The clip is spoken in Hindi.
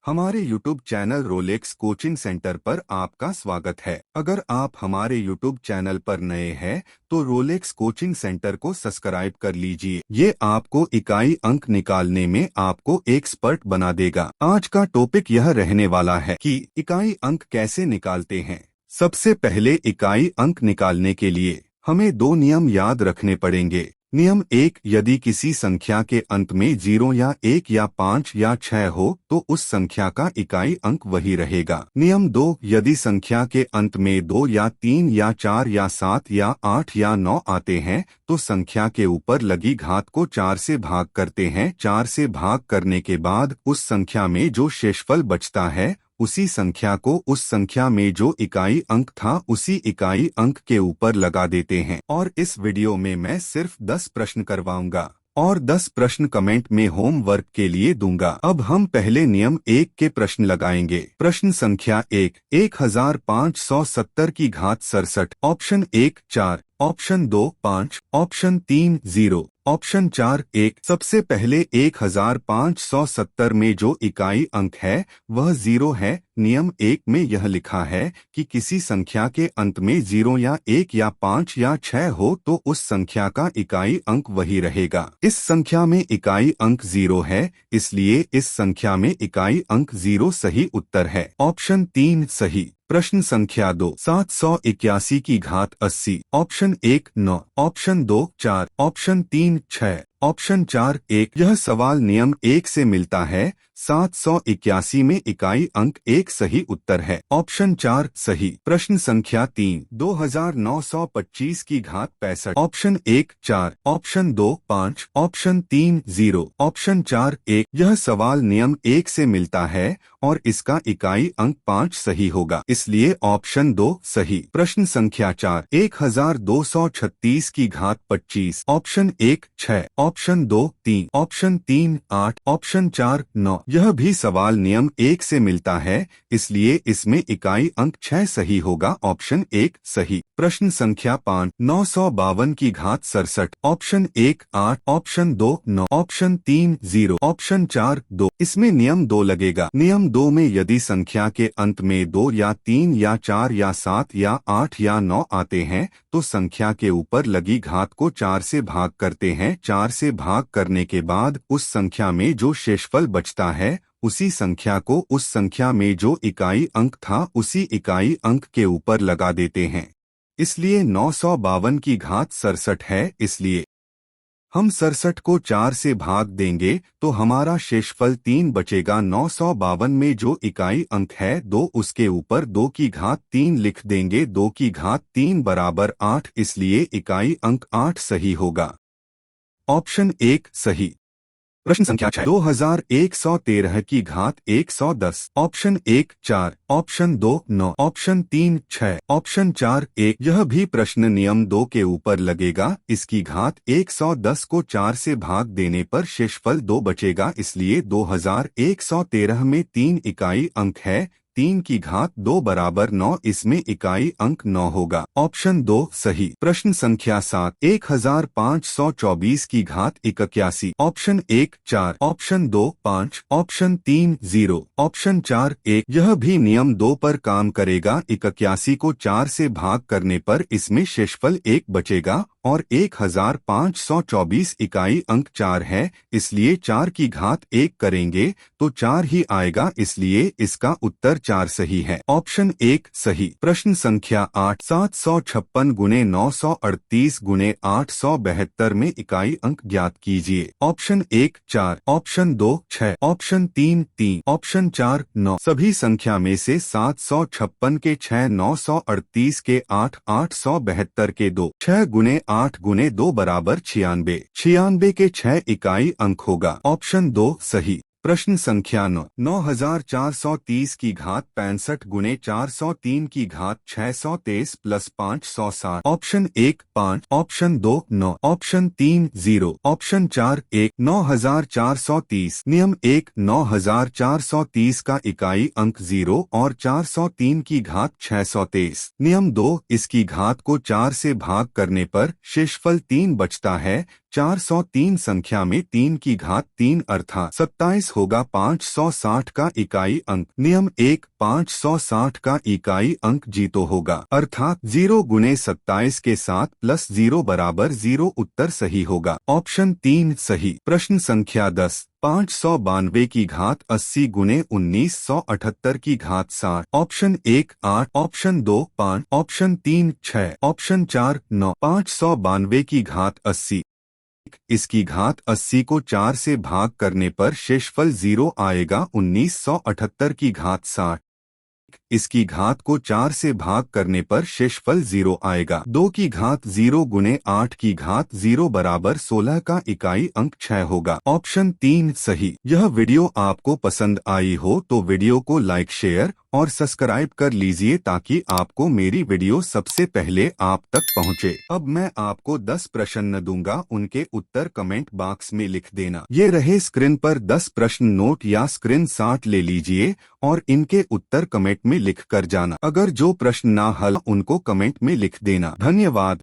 हमारे YouTube channel Rolex coaching centre पर आपका स्वागत है। अगर आप हमारे YouTube चैनल पर नए हैं तो रोलेक्स कोचिंग सेंटर को सब्सक्राइब कर लीजिए। ये आपको इकाई अंक निकालने में आपको एक्सपर्ट बना देगा। आज का टॉपिक यह रहने वाला है कि इकाई अंक कैसे निकालते हैं। सबसे पहले इकाई अंक निकालने के लिए हमें दो नियम याद रखने पड़ेंगे। नियम 1, यदि किसी संख्या के अंत में 0 या 1 या 5 या 6 हो तो उस संख्या का इकाई अंक वही रहेगा। नियम 2, यदि संख्या के अंत में 2 या 3 या 4 या 7 या 8 या 9 आते हैं तो संख्या के ऊपर लगी घात को 4 से भाग करते हैं। 4 से भाग करने के बाद उस संख्या में जो शेषफल बचता है उसी संख्या को उस संख्या में जो इकाई अंक था उसी इकाई अंक के ऊपर लगा देते हैं। और इस वीडियो में मैं सिर्फ 10 प्रश्न करवाऊंगा और 10 प्रश्न कमेंट में होमवर्क के लिए दूंगा। अब हम पहले नियम 1 के प्रश्न लगाएंगे। प्रश्न संख्या 1, 1570 की घात 67। Option 1 4, option 2 5, option 3 0, option 4 1। सबसे पहले 1570 में जो इकाई अंक है वह 0 है। नियम 1 में यह लिखा है कि किसी संख्या के अंत में 0 या 1 या 5 या 6 हो तो उस संख्या का इकाई अंक वही रहेगा। इस संख्या में इकाई अंक 0 है, इसलिए इस संख्या में इकाई अंक 0 सही उत्तर है। ऑप्शन 3 सही। प्रश्न संख्या 2, 781 की घात 80। Option 1 9, option 2 4, option 3 6, option 4 1। यह सवाल नियम 1 से मिलता है। 781 में इकाई अंक 1 सही उत्तर है। ऑप्शन 4 सही। प्रश्न संख्या 3, 2925 की घात 65। Option 1 4, option 2 5, option 3 0, option 4 1। यह सवाल नियम 1 से मिलता है और इसका इकाई अंक 5 सही होगा, इसलिए ऑप्शन 2 सही। प्रश्न संख्या 4, 1236 की घात 25। Option 1 6, option 2 3, option 3 8, option 4 9। यह भी सवाल नियम 1 से मिलता है, इसलिए इसमें इकाई अंक 6 सही होगा। ऑप्शन 1 सही। प्रश्न संख्या 5, 952 की घात 67। Option 1 8, option 2 9, option 3 0, option 4 2। इसमें नियम 2 लगेगा। नियम 2 में यदि संख्या के अंत में 2 या 3 या 4 या 7 या 8 या 9 आते हैं तो संख्या के ऊपर लगी घात को 4 से भाग करते हैं। 4 से भाग करने के बाद उस संख्या में जो शेषफल बचता है उसी संख्या को उस संख्या में जो इकाई अंक था उसी इकाई अंक के ऊपर लगा देते हैं, इसलिए 952 की घात 67 है। इसलिए हम 67 को 4 से भाग देंगे तो हमारा शेषफल 3 बचेगा। 952 में जो इकाई अंक है 2, उसके ऊपर 2 की घात 3 लिख देंगे। 2 की घात 3 बराबर 8, इसलिए इकाई अंक 8 सही होगा। ऑप्शन 1 सही। प्रश्न संख्या 6, 2113 की घात 110। Option 1 4, option 2 9, option 3 6, option 4 1। यह भी प्रश्न नियम 2 के ऊपर लगेगा। इसकी घात 110 को 4 से भाग देने पर शेषफल 2 बचेगा, इसलिए 2113 में 3 इकाई अंक है। 3 की घात 2 बराबर 9, इसमें इकाई अंक 9 होगा। ऑप्शन 2 सही। प्रश्न संख्या 7, 1524 की घात 81। Option 1 4, option 2 5, option 3 0, option 4 1। यह भी नियम 2 पर काम करेगा। 81 को 4 से भाग करने पर इसमें शेषफल 1 बचेगा और 1524 इकाई अंक 4 है, इसलिए 4 की घात 1 करेंगे तो 4 ही आएगा, इसलिए इसका उत्तर 4 सही है। ऑप्शन 1 सही। प्रश्न संख्या 8, 756 गुणे 938 गुणे 872 में इकाई अंक ज्ञात कीजिए। Option 1 4, option 2 6, option 3 3, option 4 9। सभी संख्या में से 756 के 6, 938 के 8, 872 के 2, 6 गुणे 8 गुणे 2 बराबर 96। 96 के 6 इकाई अंक होगा। ऑप्शन 2 सही। प्रश्न संख्या 9, 9430 की घात 65 गुणे 403 की घात 623 plus 560। Option 1 5, option 2 9, option 3 0, option 4 1। 9430। नियम 1, 9430 का इकाई अंक 0 और 403 की घात 623। नियम 2, इसकी घात को 4 से भाग करने पर शेषफल 3 बचता है। 403 संख्या में 3 की घात 3 अर्थात 27 होगा 560 का इकाई अंक। नियम 1, 560 का इकाई अंक जीतो होगा अर्थात 0 गुने 27 के साथ प्लस 0 बराबर 0 उत्तर सही होगा। ऑप्शन 3 सही। प्रश्न संख्या 10, 592 की घात 80 गुने 1978 की घात 60। Option 1 8, option 2 5, option 3 6, option 4 9। 592 की घात 80, इसकी घात 80 को 4 से भाग करने पर शेषफल 0 आएगा। 1978 की घात 60, इसकी घात को 4 से भाग करने पर शेषफल 0 आएगा। 2 की घात 0 गुने 8 की घात 0 बराबर 16 का इकाई अंक 6 होगा। ऑप्शन 3 सही। यह वीडियो आपको पसंद आई हो तो वीडियो को लाइक शेयर और सब्सक्राइब कर लीजिए ताकि आपको मेरी वीडियो सबसे पहले आप तक पहुंचे। अब मैं आपको 10 प्रश्न दूंगा, उनके उत्तर कमेंट बॉक्स में लिख देना। ये रहे स्क्रीन पर 10 प्रश्न, नोट या स्क्रीनशॉट ले लीजिए और इनके उत्तर कमेंट में लिख कर जाना। अगर जो प्रश्न ना हल उनको कमेंट में लिख देना। धन्यवाद।